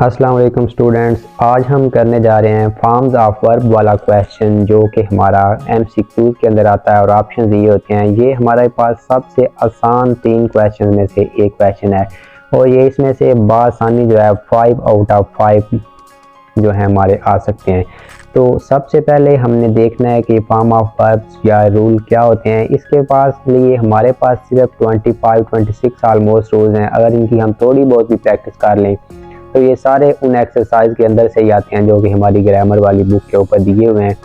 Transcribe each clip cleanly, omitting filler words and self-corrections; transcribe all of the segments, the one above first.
अस्सलाम वालेकुम स्टूडेंट्स, आज हम करने जा रहे हैं फॉर्म्स ऑफ वर्ब वाला क्वेश्चन जो कि हमारा एमसीक्यूज के अंदर आता है और ऑप्शन ये होते हैं। ये हमारे पास सबसे आसान 3 क्वेश्चन में से एक क्वेश्चन है और ये इसमें से बासानी जो है 5 आउट ऑफ 5 जो है हमारे आ सकते हैं। तो सबसे पहले हमने देखना है कि फॉर्म ऑफ वर्ब्स या रूल क्या होते हैं। इसके पास लिए हमारे पास सिर्फ 25-26 ऑलमोस्ट रूल्स हैं। अगर इनकी हम थोड़ी बहुत भी प्रैक्टिस कर लें तो ये सारे उन एक्सरसाइज के अंदर से ही आते हैं जो कि हमारी ग्रामर वाली बुक के ऊपर दिए हुए हैं,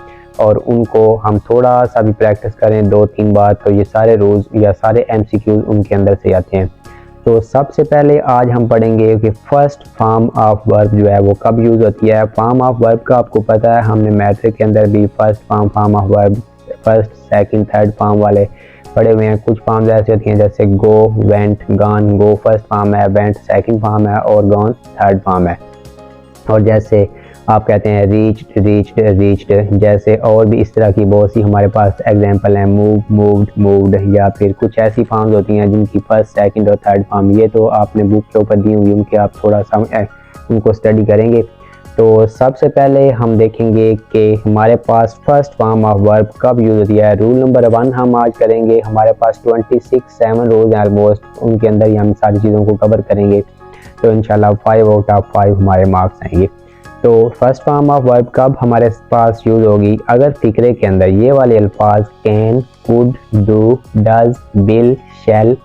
और उनको हम थोड़ा सा भी प्रैक्टिस करें 2-3 बार तो ये सारे रोज़ या सारे एमसीक्यूज उनके अंदर से आते हैं। तो सबसे पहले आज हम पढ़ेंगे कि फर्स्ट फॉर्म ऑफ वर्ब जो है वो कब यूज़ होती है। फॉर्म ऑफ वर्ब का आपको पता है, हमने मैट्रिक के अंदर भी first form of verb, first second third form वाले पढ़े हुए हैं। कुछ फॉर्म्स ऐसे होती हैं जैसे गो, वेंट, गॉन। गो फर्स्ट फॉर्म है, वेंट सेकंड फॉर्म है और गॉन थर्ड फॉर्म है। और जैसे आप कहते हैं रीच्ड, जैसे और भी इस तरह की बहुत सी हमारे पास एग्जांपल हैं। मूव, मूव्ड, मूव्ड, या फिर कुछ ऐसी फॉर्म्स होती हैं जिनकी फर्स्ट सेकंड और थर्ड फॉर्म ये तो आपने बुक के ऊपर दी हुई, उनके आप थोड़ा सा उनको स्टडी करेंगे। तो सबसे पहले हम देखेंगे कि हमारे पास फर्स्ट फॉर्म ऑफ वर्ब कब यूज़ होती है। रूल नंबर 1 हम आज करेंगे। हमारे पास 26-7 रूल्स हैं ऑलमोस्ट, उनके अंदर ही हम सारी चीज़ों को कवर करेंगे। तो इंशाल्लाह 5 आउट ऑफ 5 हमारे मार्क्स आएंगे। तो फर्स्ट फॉर्म ऑफ वर्ब कब हमारे पास यूज़ होगी, अगर फिक्रे के अंदर ये वाले अल्फाज can, could, do, does, will, shall,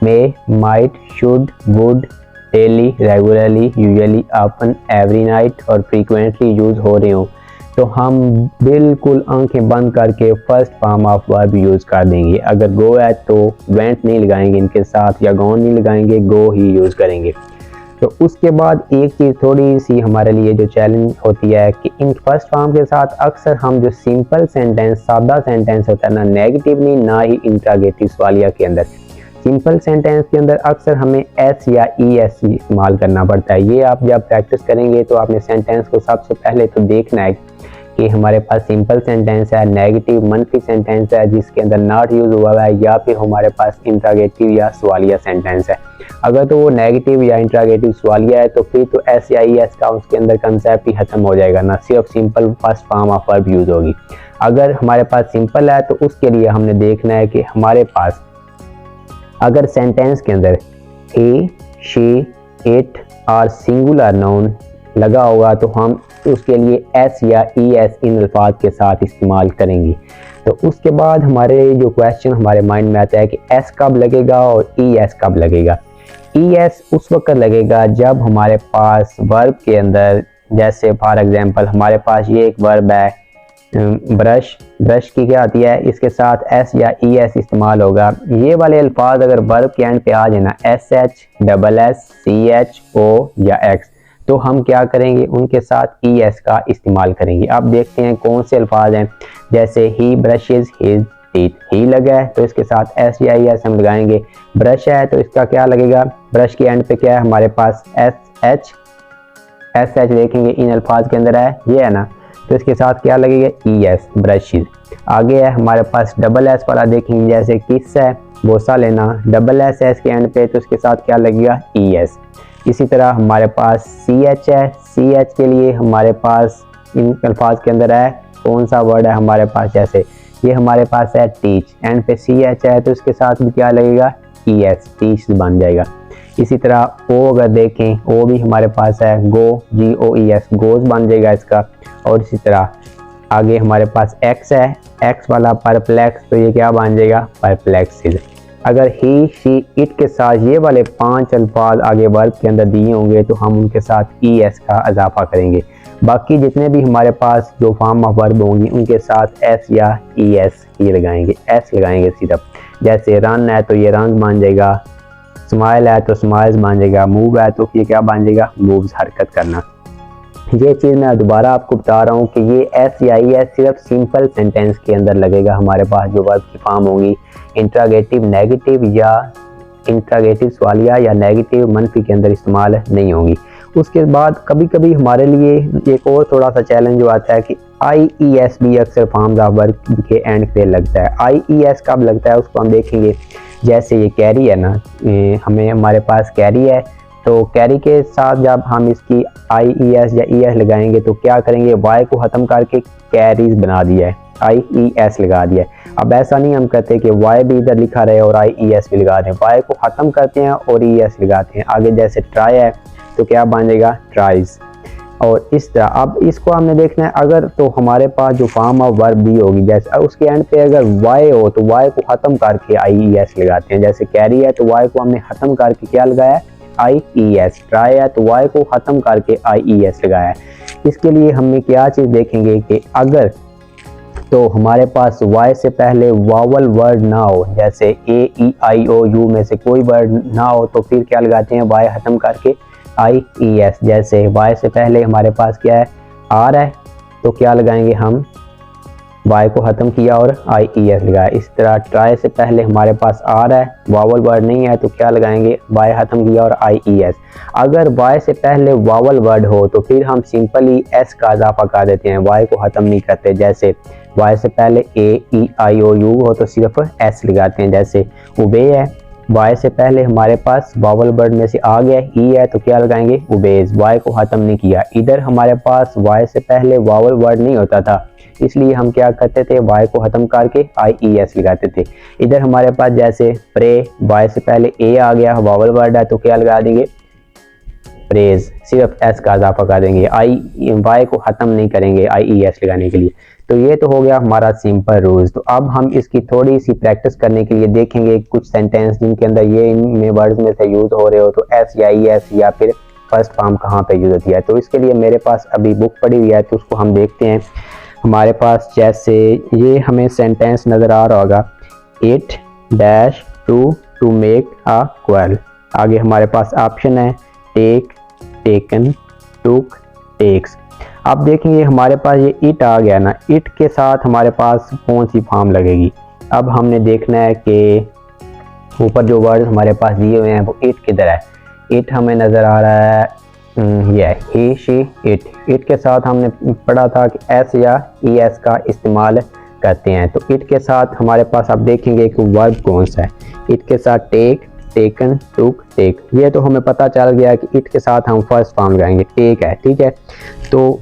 may, might, should, would, daily, regularly, usually, often, every night और फ्रीक्वेंटली यूज़ हो रहे हो तो हम बिल्कुल आंखें बंद करके first form of verb use कर देंगे। अगर गो है तो वेंट नहीं लगाएंगे इनके साथ, या गॉन नहीं लगाएंगे, गो ही यूज़ करेंगे। तो उसके बाद एक चीज़ थोड़ी सी हमारे लिए जो चैलेंज होती है कि इन फर्स्ट फॉर्म के साथ अक्सर हम जो सिंपल सेंटेंस, सादा सेंटेंस होता है ना, नेगेटिव नहीं ना ही इंट्रागेटिव सवालिया के अंदर, सिंपल सेंटेंस के अंदर अक्सर हमें एस या ई एस इस्तेमाल करना पड़ता है। ये आप जब प्रैक्टिस करेंगे तो आपने सेंटेंस को सबसे पहले तो देखना है कि हमारे पास सिंपल सेंटेंस है, नेगेटिव मनफी सेंटेंस है जिसके अंदर नॉट यूज़ हुआ है, या फिर हमारे पास इंट्रागेटिव या सवालिया सेंटेंस है। अगर तो वो नेगेटिव या इंट्रागेटिव सवालिया है तो फिर तो एस या ई एस का उसके अंदर कंसेप्ट ही खत्म हो जाएगा, ना सिर्फ simple first form of verb use होगी। अगर हमारे पास सिंपल है तो उसके लिए हमने देखना है कि हमारे पास अगर सेंटेंस के अंदर ही, शी, इट और सिंगुलर नाउन लगा होगा तो हम उसके लिए एस या ई एस इन अल्फाज के साथ इस्तेमाल करेंगे। तो उसके बाद हमारे जो क्वेश्चन हमारे माइंड में आता है कि एस कब लगेगा और ई एस कब लगेगा। ई एस उस वक्त लगेगा जब हमारे पास वर्ब के अंदर, जैसे फॉर एग्जांपल हमारे पास ये एक वर्ब है ब्रश, ब्रश की क्या आती है, इसके साथ एस या ई एस इस्तेमाल होगा। ये वाले अल्फाज अगर वर्ब के एंड पे आ जाए ना, S H, double S, C H, O या एक्स, तो हम क्या करेंगे, उनके साथ ई एस का इस्तेमाल करेंगे। अब देखते हैं कौन से अल्फाज हैं। जैसे ही ब्रशेज हिज टीथ, ही लगा है तो इसके साथ एस या ई एस हम लगाएंगे। ब्रश है तो इसका क्या लगेगा, ब्रश के एंड पे क्या है हमारे पास एस एच देखेंगे इन अल्फाज के अंदर है, ये है ना, तो इसके साथ क्या लगेगा, ई एस, ब्रशेज। आगे है हमारे पास डबल एस वाला, देखेंगे जैसे किस है, बोसा लेना, डबल एस है इसके एंड पे तो इसके साथ क्या लगेगा, ई एस। इसी तरह हमारे पास सी एच है, सी एच के लिए हमारे पास इन अल्फाज के अंदर है कौन सा वर्ड है हमारे पास, जैसे ये हमारे पास है टीच, एंड पे सी एच है तो इसके साथ भी क्या लगेगा, ई एस, टीच बन जाएगा। इसी तरह ओ अगर देखें, ओ भी हमारे पास है, गो, जी ओ ई एस, गोज बन जाएगा इसका। और इसी तरह आगे हमारे पास एक्स है, एक्स वाला परप्लेक्स, तो ये क्या बन जाएगा, परप्लेक्सिस। अगर ही, शी, इट के साथ ये वाले 5 अल्फाज आगे वर्ब के अंदर दिए होंगे तो हम उनके साथ ई एस का इजाफा करेंगे। बाकी जितने भी हमारे पास जो फॉर्म ऑफ वर्ब होंगी उनके साथ एस या ई एस ही लगाएंगे, एस लगाएंगे सिर्फ। जैसे रन है तो ये रन बन जाएगा, स्माइल है तो स्माइल्स बन जाएगा, मूव है तो ये क्या बन जाएगा, मूव्स, हरकत करना। ये चीज़ मैं दोबारा आपको बता रहा हूँ कि ये एस या ई एस सिर्फ सिंपल सेंटेंस के अंदर लगेगा हमारे पास जो वर्ब की फॉर्म होंगी। इंट्रागेटिव, नेगेटिव या इंट्रागेटिव सवालिया या नेगेटिव मनफी के अंदर इस्तेमाल नहीं होंगी। उसके बाद कभी कभी हमारे लिए एक और थोड़ा सा चैलेंज आता है कि आई ई एस भी अक्सर फॉर्म्स ऑफ वर्ब के एंड पे लगता है। आई ई एस कब लगता है उसको हम देखेंगे। जैसे ये कैरी है ना, हमें हमारे पास कैरी है तो कैरी के साथ जब हम इसकी IES या ES लगाएंगे तो क्या करेंगे, वाई को ख़त्म करके कैरीज बना दिया है, IES लगा दिया है। अब ऐसा नहीं हम कहते कि वाई भी इधर लिखा रहे और IES भी लगा दें, वाई को ख़त्म करते हैं और ES लगाते हैं। आगे जैसे ट्राई है तो क्या बन जाएगा, ट्राइज। और इस तरह अब इसको हमने देखना है, अगर तो हमारे पास जो फॉर्म ऑफ वर्ब भी होगी, जैसे उसके एंड पे अगर वाई हो तो वाई को ख़त्म करके IES लगाते हैं। जैसे कैरी है तो वाई को हमने ख़त्म करके क्या लगाया है, IES। ट्राई है तो वाई को ख़त्म करके IES लगाया है। इसके लिए हमें क्या चीज़ देखेंगे कि अगर तो हमारे पास वाई से पहले वावल वर्ड ना हो, जैसे AEIOU में से कोई वर्ड ना हो तो फिर क्या लगाते हैं, वाई ख़त्म करके IES। जैसे वाई से पहले हमारे पास क्या है, आर है तो क्या लगाएंगे हम, वाई को ख़त्म किया और IES लगाया। इस तरह ट्राई से पहले हमारे पास आर है, वावल वर्ड नहीं है तो क्या लगाएंगे, वाई ख़त्म किया और IES। अगर वाई से पहले वावल वर्ड हो तो फिर हम सिंपली S का इजाफा कर देते हैं, वाई को ख़त्म नहीं करते। जैसे वाई से पहले AEIOU हो तो सिर्फ S लगाते हैं। जैसे उबे है, वाई से पहले हमारे पास वावल वर्ड में से आ गया ई है तो क्या लगाएंगे, उबेज। वाई को ख़त्म नहीं किया। इधर हमारे पास वाई से पहले वावल वर्ड नहीं होता था, इसलिए हम क्या करते थे, वाई को ख़त्म करके IES लगाते थे। इधर हमारे पास जैसे प्रे, वाई से पहले ए आ गया, वावल वर्ड है तो क्या लगा देंगे, प्रेज। सिर्फ S का इजाफा कर देंगे, वाई को ख़त्म नहीं करेंगे IES लगाने के लिए। तो ये तो हो गया हमारा सिंपल रूल्स। तो अब हम इसकी थोड़ी सी प्रैक्टिस करने के लिए देखेंगे कुछ सेंटेंस जिनके अंदर ये इन वर्ड्स में से यूज़ हो रहे हो, तो S या ES या फिर फर्स्ट फॉर्म कहाँ पे यूज़ होती है। तो इसके लिए मेरे पास अभी बुक पड़ी हुई है तो उसको हम देखते हैं। हमारे पास जैसे ये हमें सेंटेंस नज़र आ रहा होगा, it dash two make a quarrel. आगे हमारे पास ऑप्शन है टेक, टेकन, टुक, टेक्स। अब देखेंगे हमारे पास ये इट आ गया ना, इट के साथ हमारे पास कौन सी फॉर्म लगेगी। अब हमने देखना है कि ऊपर जो वर्ड हमारे पास दिए हुए हैं वो इट किधर है। इट हमें नज़र आ रहा है, ये ही, शी, इट। इट के साथ हमने पढ़ा था कि S या ES का इस्तेमाल करते हैं। तो इट के साथ हमारे पास अब देखेंगे कि वर्ब कौन सा है। इट के साथ टेक, टेकन, टुक, टेक। ये तो हमें पता चल गया कि इट के साथ हम फर्स्ट फॉर्म लगाएंगे, टेक है, ठीक है। तो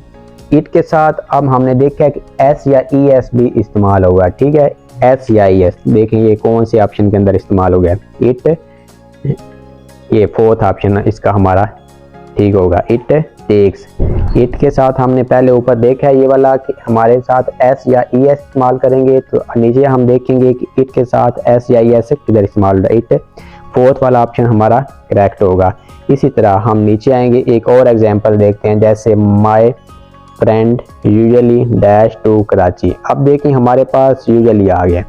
इट के साथ अब हमने देखा है कि S या ES भी इस्तेमाल होगा, ठीक है। S या ES देखेंगे कौन से ऑप्शन के अंदर इस्तेमाल हो गया, इट, ये फोर्थ ऑप्शन इसका हमारा ठीक होगा, इट टेक्स। इट के साथ हमने पहले ऊपर देखा है ये वाला कि हमारे साथ S या ES इस्तेमाल करेंगे, तो नीचे हम देखेंगे कि इट के साथ S या ES किधर इस्तेमाल होगा, इट। फोर्थ वाला ऑप्शन हमारा करेक्ट होगा। इसी तरह हम नीचे आएंगे, एक और एग्जांपल देखते हैं, जैसे my friend usually dash to Karachi. अब देखिए हमारे पास यूजुअली आ गया,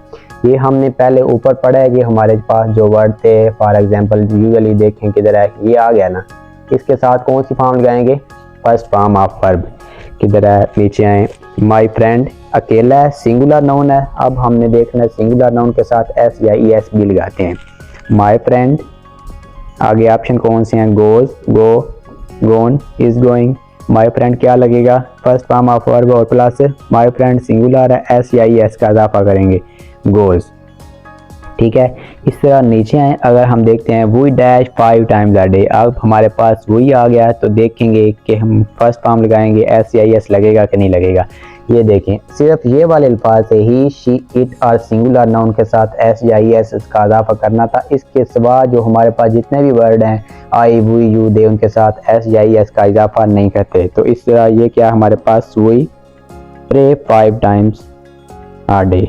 ये हमने पहले ऊपर पढ़ा है कि हमारे पास जो वर्ड थे, फॉर एग्जांपल यूजुअली देखें किधर है, ये आ गया ना। इसके साथ कौन सी फॉर्म लगाएंगे, फर्स्ट फॉर्म ऑफ वर्ब। किधर है, नीचे आए, माय फ्रेंड अकेला है, सिंगुलर नाउन है। अब हमने देखना है सिंगुलर नाउन के साथ S या ES भी लगाते हैं। माय फ्रेंड, आगे ऑप्शन कौन से हैं, goes, go, gone, is going. My friend क्या लगेगा, फर्स्ट फॉर्म ऑफ वर्ब और प्लस माय फ्रेंड सिंगुलर है, S या ES का इजाफा करेंगे, गोज, ठीक है। इस तरह नीचे आए, अगर हम देखते हैं we dash 5 times a day. अब हमारे पास वी आ गया तो देखेंगे कि हम फर्स्ट फॉर्म लगाएंगे, S या ES लगेगा कि नहीं लगेगा। ये देखें, सिर्फ ये वाले अल्फाज से ही, शी, इट और सिंगुलर नाउन के साथ S या ES का इजाफा करना था। इसके सिवा जो हमारे पास जितने भी वर्ड हैं, आई, वी, यू, दे, उनके साथ S या ES का इजाफा नहीं करते। तो इस तरह ये क्या हमारे पास, we pray 5 times a day.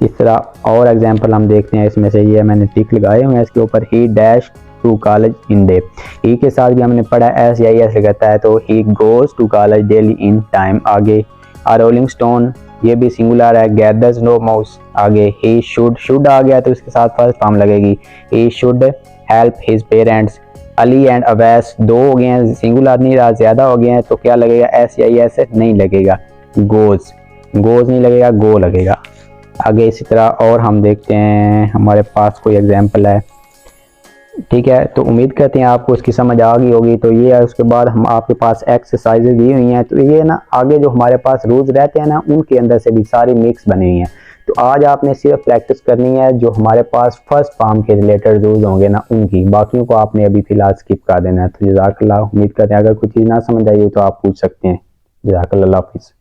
इस तरह और एग्जांपल हम देखते हैं, इसमें से ये मैंने टिक लगाए हुए हैं इसके ऊपर, he dash to college in day. ही के साथ भी हमने पढ़ा S या ES लगाता है, तो he goes to college daily in time. आगे आ रोलिंग स्टोन, ये भी सिंगुलर है, गैदर्स नो माउस। आगे ही शुड आ गया तो इसके साथ फर्स्ट फॉर्म लगेगी, he should help his parents. Ali and Awais 2 हो गए हैं, सिंगुलर नहीं रहा, ज़्यादा हो गए हैं, तो क्या लगेगा, S या ES नहीं लगेगा, गोज नहीं लगेगा, गो लगेगा। आगे इसी तरह और हम देखते हैं, हमारे पास कोई एग्जांपल है, ठीक है। तो उम्मीद करते हैं आपको इसकी समझ आ गई होगी। तो ये है, उसके बाद हम आपके पास एक्सरसाइजेज दी हुई हैं। तो ये ना आगे जो हमारे पास रूल्स रहते हैं ना, उनके अंदर से भी सारी मिक्स बनी हुई हैं। तो आज आपने सिर्फ प्रैक्टिस करनी है जो हमारे पास फर्स्ट फार्म के रिलेटेड रूल्स होंगे ना उनकी, बाकियों को आपने अभी फिलहाल स्किप कर देना है। तो जज़ाकल्लाह, उम्मीद करते हैं अगर कुछ चीज़ ना समझ आई तो आप पूछ सकते हैं। जज़ाकल्लाह, हाफिज़।